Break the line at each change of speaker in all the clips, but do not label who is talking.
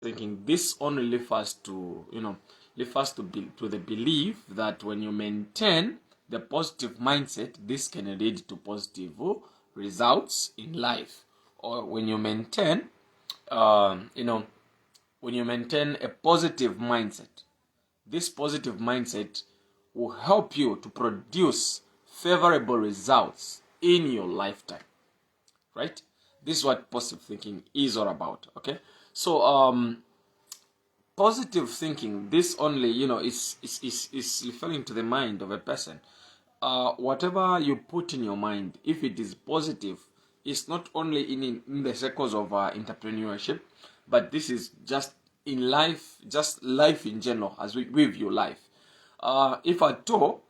thinking, this only refers to, to the belief that when you maintain the positive mindset, this can lead to positive results in life. Or when you maintain, when you maintain a positive mindset, this positive mindset will help you to produce favorable results in your lifetime, right? This is what positive thinking is all about. Okay, so positive thinking, this only, is referring to the mind of a person. Whatever you put in your mind, if it is positive, it's not only in the circles of entrepreneurship, but this is just in life, just life in general, as we view life. If at all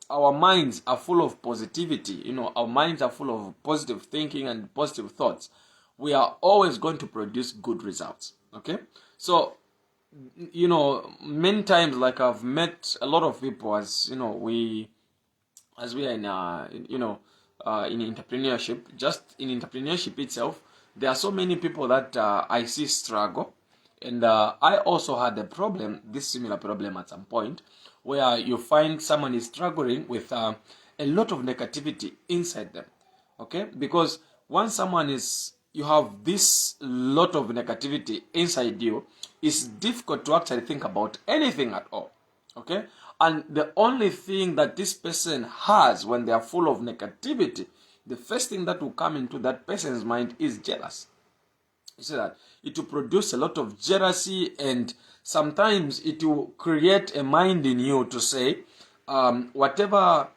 our minds are full of positivity, our minds are full of positive thinking and positive thoughts, we are always going to produce good results. Okay, so many times, like, I've met a lot of people, as we are in in entrepreneurship. Just in entrepreneurship itself, there are so many people that I see struggle, and I also had this similar problem at some point, where you find someone is struggling with a lot of negativity inside them. Okay, because once you have this lot of negativity inside you, it's difficult to actually think about anything at all. Okay, and the only thing that this person has when they are full of negativity, the first thing that will come into that person's mind is jealous. You see that it will produce a lot of jealousy, and sometimes it will create a mind in you to say, whatever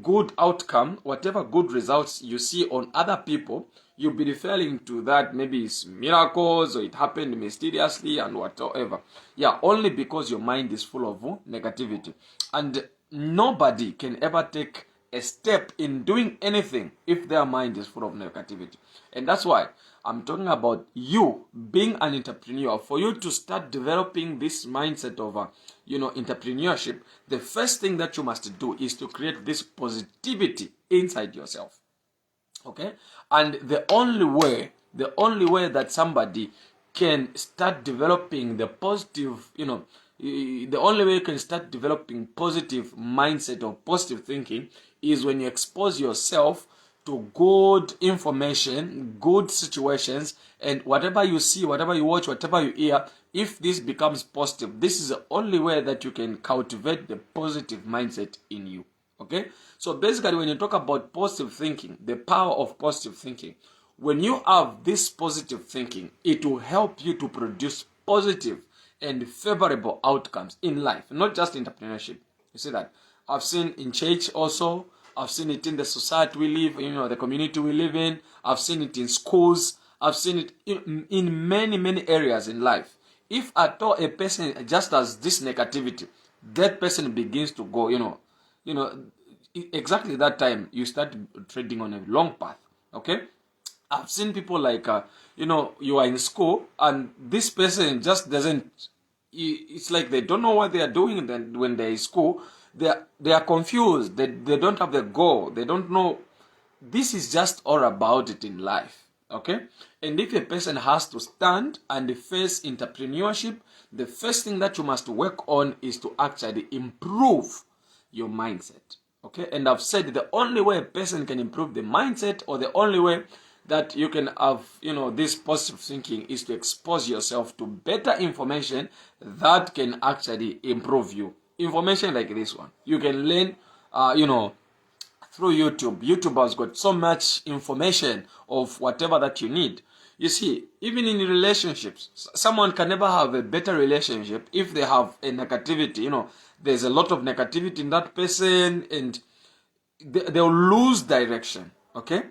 good outcome, whatever good results you see on other people, you'll be referring to that maybe it's miracles, or it happened mysteriously and whatever. Yeah, only because your mind is full of negativity. And nobody can ever take a step in doing anything if their mind is full of negativity. And that's why I'm talking about you being an entrepreneur. For you to start developing this mindset of entrepreneurship, the first thing that you must do is to create this positivity inside yourself. Okay, and the only way that somebody can start developing the positive, the only way you can start developing positive mindset or positive thinking is when you expose yourself to good information, good situations, and whatever you see, whatever you watch, whatever you hear, if this becomes positive, this is the only way that you can cultivate the positive mindset in you. Okay, so basically, when you talk about positive thinking, the power of positive thinking, when you have this positive thinking, it will help you to produce positive and favorable outcomes in life, not just entrepreneurship. You see that? I've seen in church also. I've seen it in the society we live, the community we live in. I've seen it in schools. I've seen it in many, many areas in life. If at all a person just has this negativity, that person begins to go, exactly that time you start treading on a long path. Okay, I've seen people like you are in school and this person just doesn't. It's like they don't know what they are doing. Then when they're in school, they are confused. They don't have the goal. They don't know. This is just all about it in life. Okay, and if a person has to stand and face entrepreneurship, the first thing that you must work on is to actually improve your mindset. Okay, and I've said the only way a person can improve the mindset, or the only way that you can have this positive thinking, is to expose yourself to better information that can actually improve you. Information like this one you can learn through YouTube. YouTube has got so much information of whatever that you need. You see, even in relationships, someone can never have a better relationship if they have a negativity. There's a lot of negativity in that person, and they'll lose direction. Okay,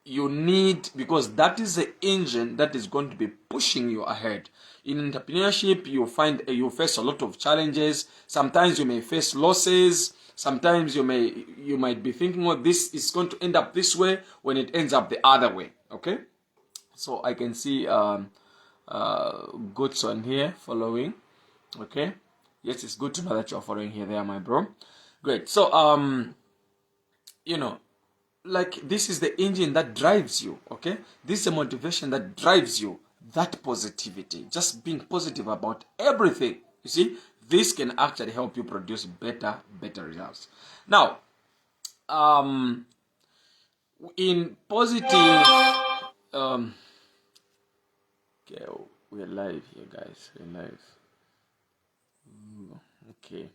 you need, because that is the engine that is going to be pushing you ahead. In entrepreneurship, you face a lot of challenges. Sometimes you may face losses. Sometimes you might be thinking, oh, this is going to end up this way, when it ends up the other way. Okay, so I can see Goodson here following. Okay, yes, it's good to know that you're following here, there, my bro. Great. So like, this is the engine that drives you. Okay, this is the motivation that drives you. that positivity, just being positive about everything. You see, this can actually help you produce better results. Now, in positive, okay, we're live here, guys. We're live. Okay.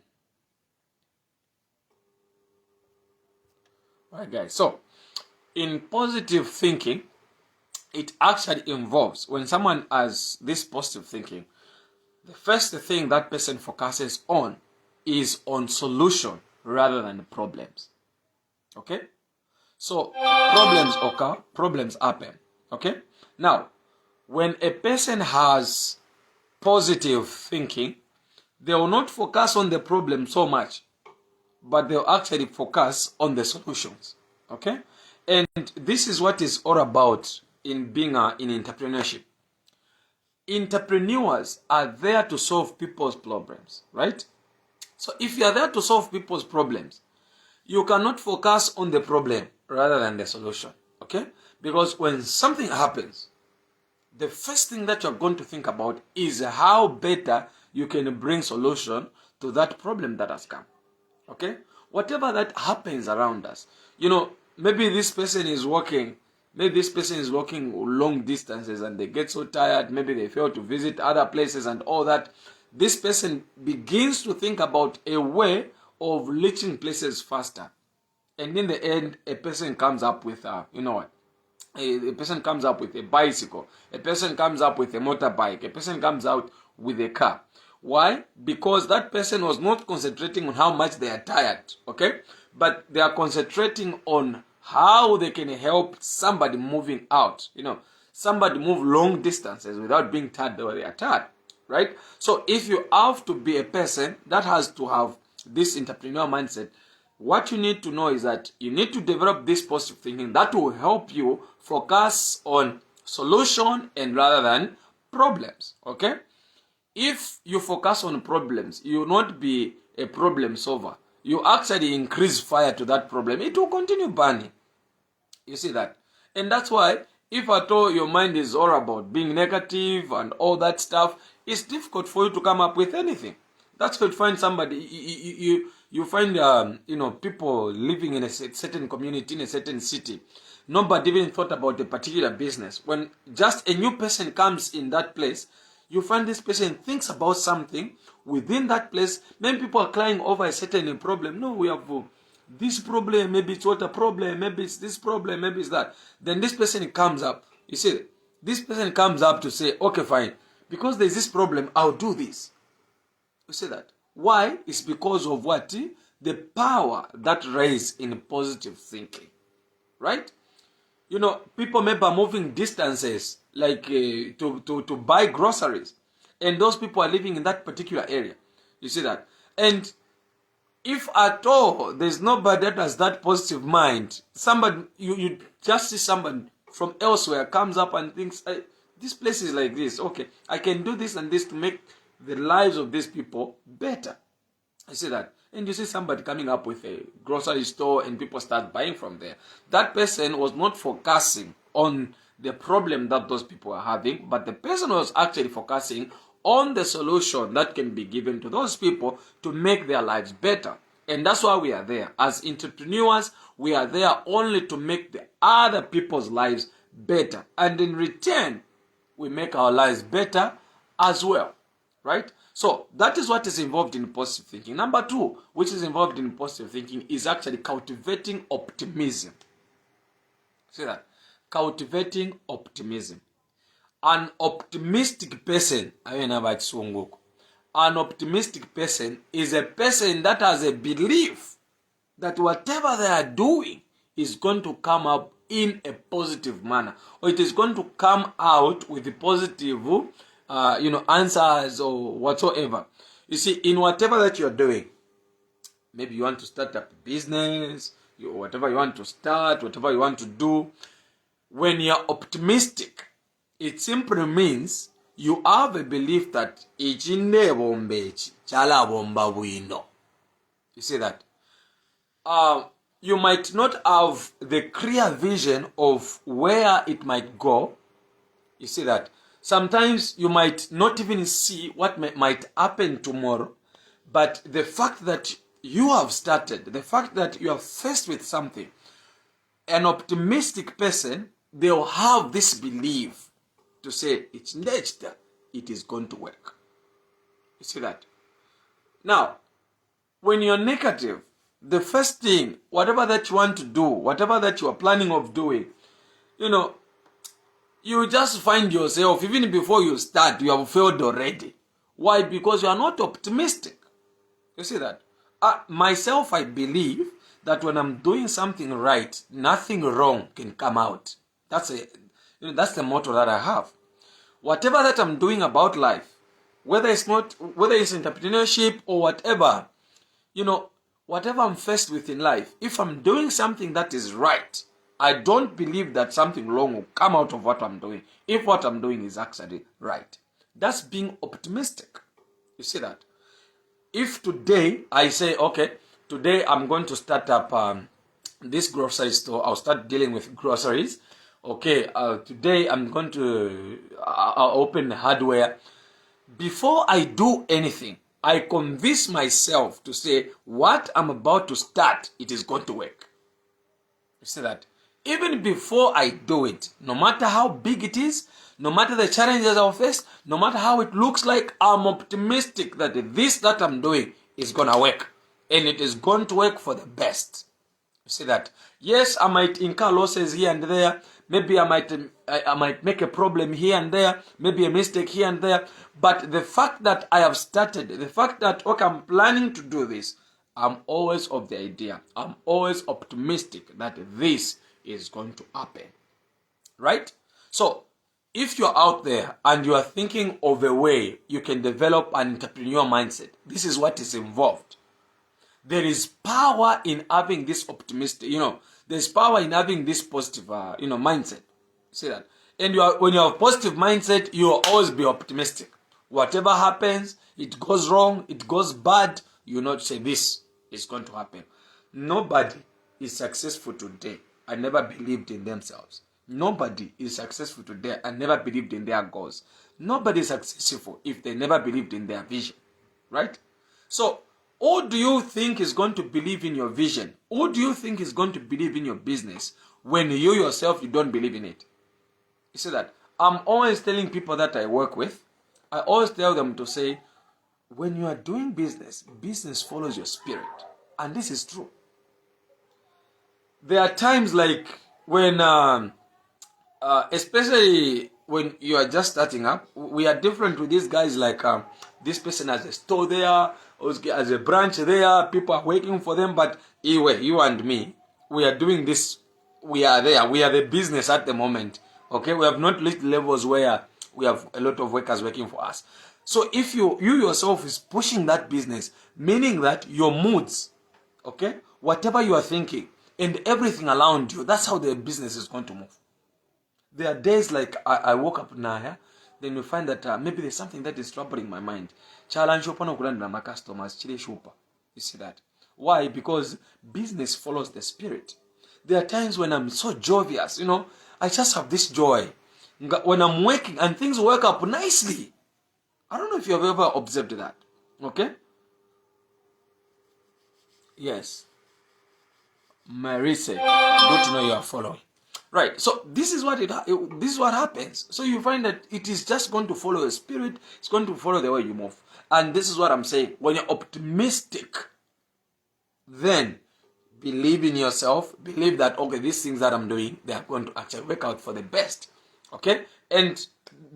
All right, guys. So, in positive thinking, it actually involves, when someone has this positive thinking, the first thing that person focuses on is on solution rather than problems. Okay? So, problems occur, problems happen. Okay? Now, when a person has positive thinking, they will not focus on the problem so much, but they'll actually focus on the solutions. Okay? And this is what is all about in being in entrepreneurship. Entrepreneurs are there to solve people's problems, right? So if you are there to solve people's problems, you cannot focus on the problem rather than the solution, okay? Because when something happens, the first thing that you're going to think about is how better you can bring solution to that problem that has come, okay? Whatever that happens around us, maybe this person is working long distances and they get so tired, maybe they fail to visit other places and all that. This person begins to think about a way of reaching places faster. And in the end, a person comes up with, a person comes up with a bicycle. A person comes up with a motorbike. A person comes out with a car. Why? Because that person was not concentrating on how much they are tired, okay? But they are concentrating on how they can help somebody moving out. Somebody move long distances without being tired or they are tired, right? So if you have to be a person that has to have this entrepreneurial mindset, what you need to know is that you need to develop this positive thinking that will help you focus on solution and rather than problems, okay? If you focus on problems, you will not be a problem solver. You actually increase fire to that problem. It will continue burning. You see that? And that's why, if at all your mind is all about being negative and all that stuff, it's difficult for you to come up with anything. That's why you find somebody, you find, people living in a certain community, in a certain city. Nobody even thought about a particular business. When just a new person comes in that place, you find this person thinks about something within that place. Many people are crying over a certain problem. No, we have this problem, maybe it's water problem, maybe it's this problem, maybe it's that. Then this person comes up. You see, this person comes up to say, okay, fine. Because there's this problem, I'll do this. You see that? Why? It's because of what? The power that lies in positive thinking. Right? People maybe are moving distances like to buy groceries. And those people are living in that particular area. You see that? And if at all there's nobody that has that positive mind, somebody, you just see somebody from elsewhere comes up and thinks, this place is like this. Okay, I can do this and this to make the lives of these people better. You see that? And you see somebody coming up with a grocery store and people start buying from there. That person was not focusing on the problem that those people are having, but the person was actually focusing on the solution that can be given to those people to make their lives better. And that's why we are there. As entrepreneurs, we are there only to make the other people's lives better. And in return, we make our lives better as well. Right? So that is what is involved in positive thinking. Number two, which is involved in positive thinking, is actually cultivating optimism. See that? Cultivating optimism. An optimistic person, an optimistic person is a person that has a belief that whatever they are doing is going to come up in a positive manner, or it is going to come out with a positive answers or whatsoever. You see, in whatever that you're doing, maybe you want to start up a business, whatever you want to start, whatever you want to do, when you're optimistic, it simply means you have a belief that you see that? You might not have the clear vision of where it might go. You see that? Sometimes you might not even see what might happen tomorrow, but the fact that you have started, the fact that you are faced with something, an optimistic person, they'll have this belief to say, it's next, it is going to work. You see that? Now, when you're negative, the first thing, whatever that you want to do, whatever that you are planning of doing, you just find yourself, even before you start, you have failed already. Why? Because you are not optimistic. You see that? Myself, I believe that when I'm doing something right, nothing wrong can come out. That's the motto that I have. Whatever that I'm doing about life, whether it's entrepreneurship or whatever, whatever I'm faced with in life, if I'm doing something that is right, I don't believe that something wrong will come out of what I'm doing, if what I'm doing is actually right. That's being optimistic. You see that? If today I say, okay, today I'm going to start up this grocery store, I'll start dealing with groceries. Okay, today I'm going to open hardware. Before I do anything, I convince myself to say, what I'm about to start, it is going to work. You see that? Even before I do it, no matter how big it is, no matter the challenges I'll face, no matter how it looks like, I'm optimistic that this that I'm doing is going to work. And it is going to work for the best. You see that? Yes, I might incur losses here and there. Maybe I might make a problem here and there. Maybe a mistake here and there. But the fact that I have started, the fact that, okay, I'm planning to do this, I'm always of the idea. I'm always optimistic that this is going to happen. Right? So, if you're out there and you are thinking of a way you can develop an entrepreneur mindset, this is what is involved. There is power in having this optimistic, there's power in having this positive, mindset. See that? And when you have a positive mindset, you will always be optimistic. Whatever happens, it goes wrong, it goes bad, you not say this is going to happen. Nobody is successful today and never believed in themselves. Nobody is successful today and never believed in their goals. Nobody is successful if they never believed in their vision. Right? So, who do you think is going to believe in your vision? Who do you think is going to believe in your business when you yourself, you don't believe in it? You see that? I'm always telling people that I work with, I always tell them to say, when you are doing business, business follows your spirit. And this is true. There are times like when, especially when you are just starting up, we are different with these guys. Like this person has a store there, has a branch there, people are waiting for them. But anyway, you and me, we are doing this. We are there. We are the business at the moment. Okay, we have not reached levels where we have a lot of workers working for us. So if you yourself is pushing that business, meaning that your moods, okay, whatever you are thinking and everything around you, that's how the business is going to move. There are days like I woke up now, then you find that maybe there's something that is troubling my mind. Challenge upon my customers, you see that? Why? Because business follows the spirit. There are times when I'm so jovious, I just have this joy. When I'm working and things work up nicely. I don't know if you have ever observed that. Okay? Yes. Marise, good to know you are following. Right, so this is what happens. So you find that it is just going to follow the spirit. It's going to follow the way you move. And this is what I'm saying. When you're optimistic, then believe in yourself. Believe that, okay, these things that I'm doing, they are going to actually work out for the best. Okay? And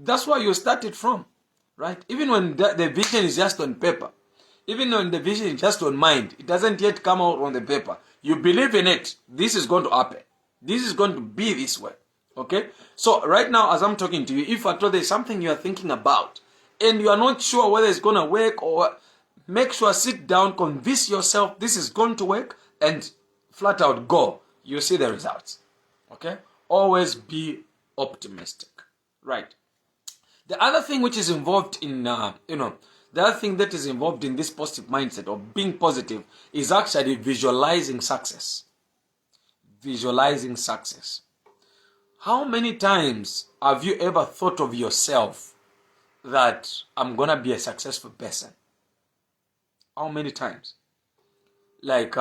that's where you started from. Right? Even when the vision is just on paper. Even when the vision is just on mind. It doesn't yet come out on the paper. You believe in it. This is going to happen. This is going to be this way. Okay? So right now as I'm talking to you, if at all there's something you are thinking about and you are not sure whether it's going to work, or make sure, sit down, convince yourself this is going to work, and flat out go. You see the results. Okay? Always be optimistic. Right? The other thing which is involved in, the other thing that is involved in this positive mindset of being positive is actually visualizing success. Visualizing success. How many times have you ever thought of yourself that I'm gonna be a successful person? How many times? Like,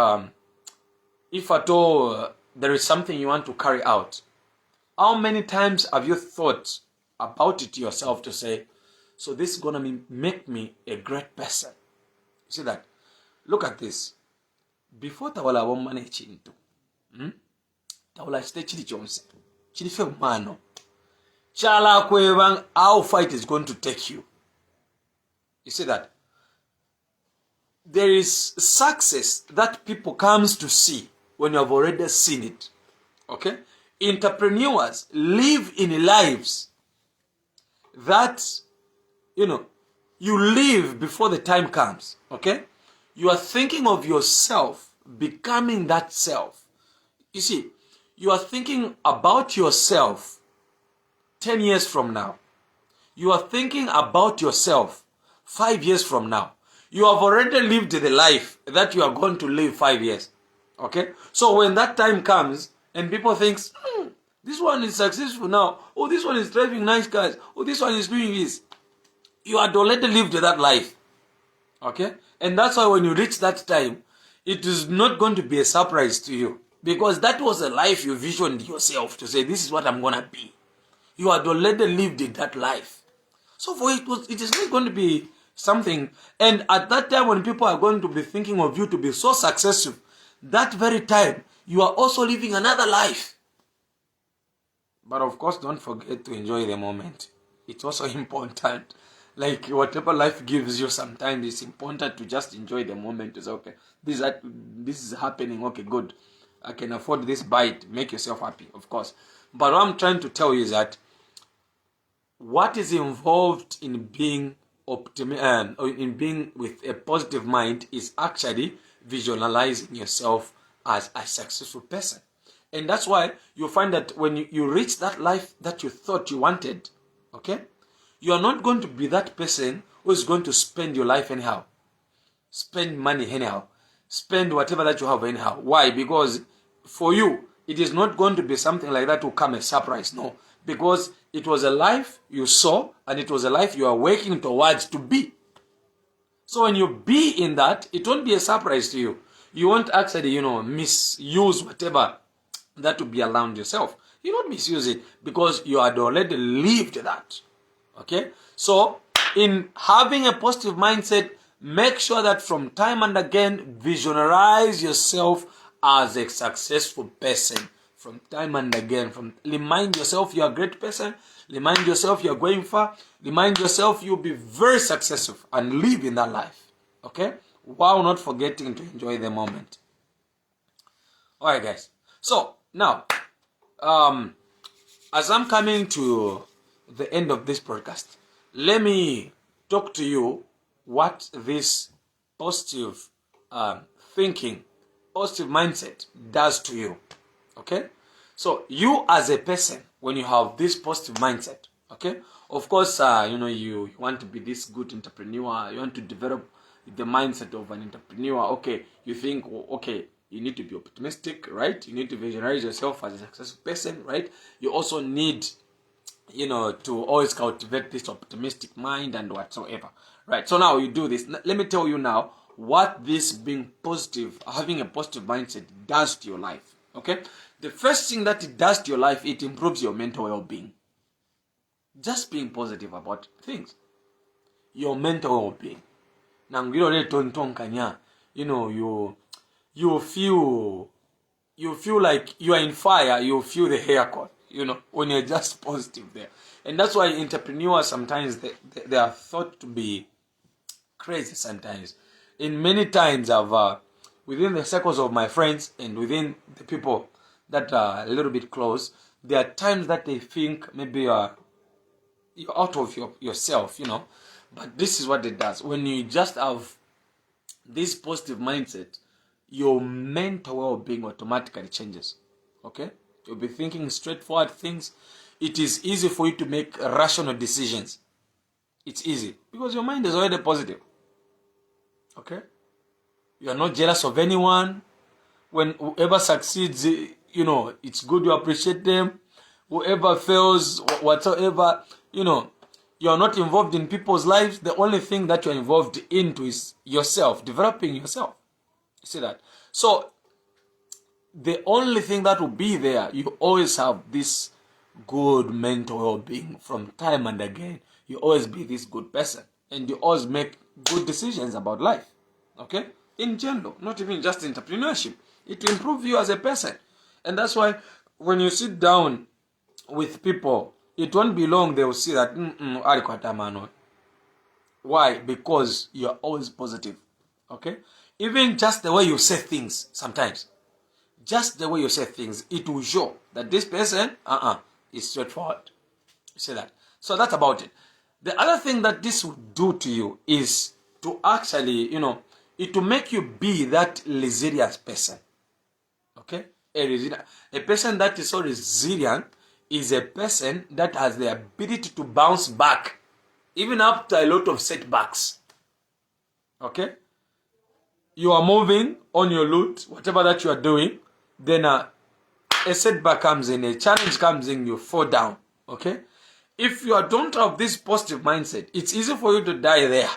if at all there is something you want to carry out, how many times have you thought about it yourself to say, so this is gonna make me a great person? You see that? Look at this. Before tawala womane chintu, tawala chite chili chonse, chili fe mano, chala kwebang, how far it is going to take you. You see that? There is success that people comes to see when you have already seen it. Okay? Entrepreneurs live in lives that, you live before the time comes. Okay? You are thinking of yourself becoming that self. You see, you are thinking about yourself 10 years from now. You are thinking about yourself 5 years from now. You have already lived the life that you are going to live 5 years. Okay? So when that time comes and people think, this one is successful now. Oh, this one is driving nice cars. Oh, this one is doing this. You had already lived that life. Okay? And that's why when you reach that time, it is not going to be a surprise to you. Because that was a life you visioned yourself to say, this is what I'm going to be. You had already lived in that life. So for it is not going to be something. And at that time when people are going to be thinking of you to be so successful, that very time, you are also living another life. But of course, don't forget to enjoy the moment. It's also important. Like whatever life gives you, sometimes it's important to just enjoy the moment. It's okay. This is happening. Okay, good. I can afford this bite. Make yourself happy, of course. But what I'm trying to tell you is that what is involved in being in being with a positive mind is actually visualizing yourself as a successful person. And that's why you find that when you reach that life that you thought you wanted, okay, you are not going to be that person who is going to spend your life anyhow. Spend money anyhow. Spend whatever that you have anyhow. Why? Because for you, it is not going to be something like that to come as a surprise. No. Because it was a life you saw and it was a life you are working towards to be. So when you be in that, it won't be a surprise to you. You won't actually, misuse whatever that will be around yourself. You don't misuse it because you had already lived that. Okay? So, in having a positive mindset, make sure that from time and again, visualize yourself as a successful person. From time and again, remind yourself you're a great person. Remind yourself you're going far. Remind yourself you'll be very successful and live in that life. Okay? While not forgetting to enjoy the moment. Alright guys. So, now, as I'm coming to the end of this podcast, let me talk to you what this positive thinking, positive mindset does to you. Okay? So, you as a person, when you have this positive mindset, okay? Of course, you want to be this good entrepreneur. You want to develop the mindset of an entrepreneur. Okay, you think, okay, you need to be optimistic, right? You need to visualize yourself as a successful person, right? You also need, to always cultivate this optimistic mind and whatsoever, right? So now you do this. Let me tell you now what this being positive, having a positive mindset does to your life, okay? The first thing that it does to your life, it improves your mental well-being. Just being positive about things. Your mental well-being. Now, you feel like you are in fire, you feel the haircut, when you're just positive there. And that's why entrepreneurs sometimes, they are thought to be crazy sometimes. In many times within the circles of my friends and within the people that are a little bit close, there are times that they think maybe you're out of yourself, But this is what it does. When you just have this positive mindset, your mental well-being automatically changes. Okay? You'll be thinking straightforward things. It is easy for you to make rational decisions. It's easy because your mind is already positive. Okay? You are not jealous of anyone. When whoever succeeds, it's good you appreciate them. whoever fails, whatsoever, you're not involved in people's lives. The only thing that you're involved into is yourself, developing yourself. You see that? So the only thing that will be there, you always have this good mental well-being from time and again. You always be this good person, and you always make good decisions about life. Okay? In general, not even just entrepreneurship. It will improve you as a person. And that's why when you sit down with people, it won't be long they will see that why? Because you're always positive. Okay? Even just the way you say things sometimes. Just the way you say things, it will show that this person is straightforward. You see that? So that's about it. The other thing that this will do to you is to actually, it will make you be that resilient person. Okay? A person that is so resilient is a person that has the ability to bounce back, even after a lot of setbacks. Okay? You are moving on your route, whatever that you are doing, then a setback comes in, a challenge comes in, you fall down. Okay? If you don't have this positive mindset, it's easy for you to die there.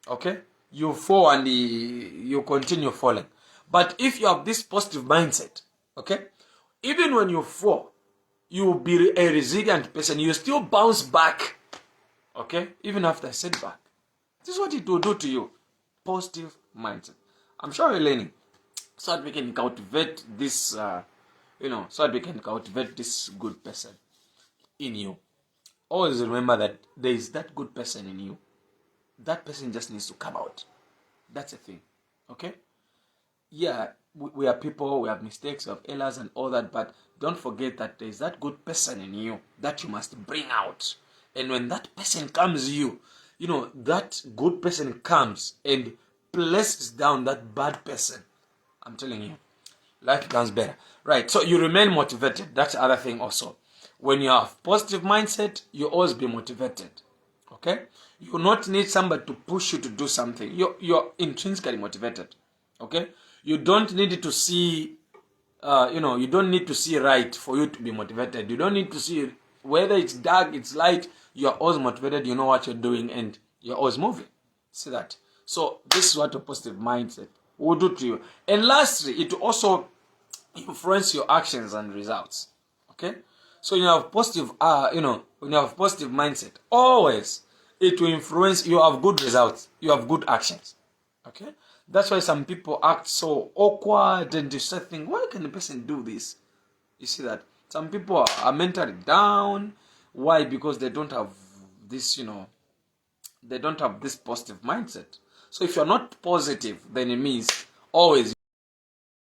Okay? You fall and you continue falling. But if you have this positive mindset, okay, even when you fall, you will be a resilient person. You still bounce back. Okay? Even after a setback. This is what it will do to you. Positive mindset. I'm sure you're learning. So that we can cultivate this, so that we can cultivate this good person in you. Always remember that there is that good person in you. That person just needs to come out. That's the thing. Okay? Yeah, we are people, we have mistakes, we have errors and all that, but don't forget that there is that good person in you that you must bring out. And when that person comes you, that good person comes and places down that bad person. I'm telling you, life becomes better. Right, so you remain motivated. That's the other thing also. When you have positive mindset, you always be motivated. Okay? You will not need somebody to push you to do something. You're intrinsically motivated. Okay? You don't need to see, you don't need to see right for you to be motivated. You don't need to see whether it's dark, it's light. You're always motivated. You know what you're doing and you're always moving. See that? So this is what a positive mindset will do to you. And lastly, it will also influence your actions and results. Okay? So you have positive, when you have positive mindset, always it will influence. You have good results. You have good actions. Okay? That's why some people act so awkward and you start thinking, why can a person do this? You see that? Some people are mentally down. Why? Because they don't have this, they don't have this positive mindset. So if you're not positive, then it means always